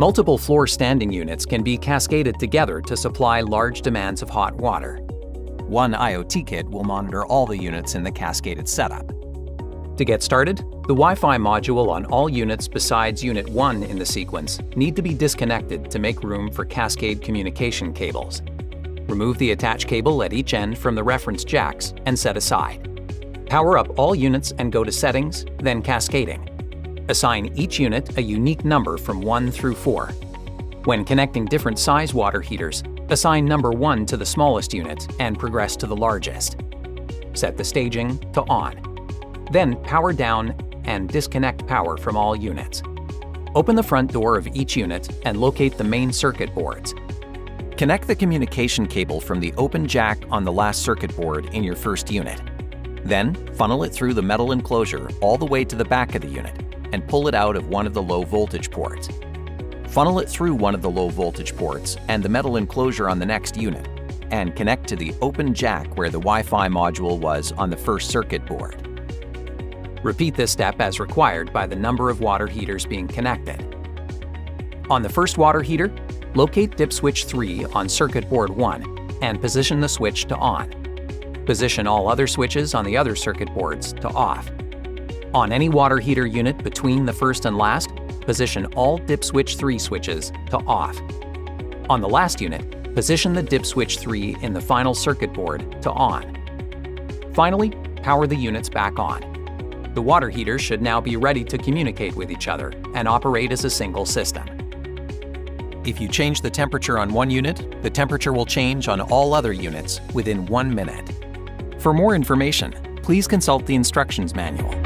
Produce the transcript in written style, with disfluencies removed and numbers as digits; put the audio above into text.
Multiple floor standing units can be cascaded together to supply large demands of hot water. One IoT kit will monitor all the units in the cascaded setup. To get started, the Wi-Fi module on all units besides Unit 1 in the sequence need to be disconnected to make room for cascade communication cables. Remove the attached cable at each end from the reference jacks and set aside. Power up all units and go to Settings, then Cascading. Assign each unit a unique number from 1 through 4. When connecting different size water heaters, assign number 1 to the smallest unit and progress to the largest. Set the staging to On. Then power down and disconnect power from all units. Open the front door of each unit and locate the main circuit boards. Connect the communication cable from the open jack on the last circuit board in your first unit. Then funnel it through the metal enclosure all the way to the back of the unit and pull it out of one of the low voltage ports. Funnel it through one of the low voltage ports and the metal enclosure on the next unit, and connect to the open jack where the Wi-Fi module was on the first circuit board. Repeat this step as required by the number of water heaters being connected. On the first water heater, locate dip switch 3 on circuit board 1 and position the switch to On. Position all other switches on the other circuit boards to Off. On any water heater unit between the first and last, position all dip switch 3 switches to Off. On the last unit, position the dip switch 3 in the final circuit board to On. Finally, power the units back on. The water heaters should now be ready to communicate with each other and operate as a single system. If you change the temperature on one unit, the temperature will change on all other units within 1 minute. For more information, please consult the instructions manual.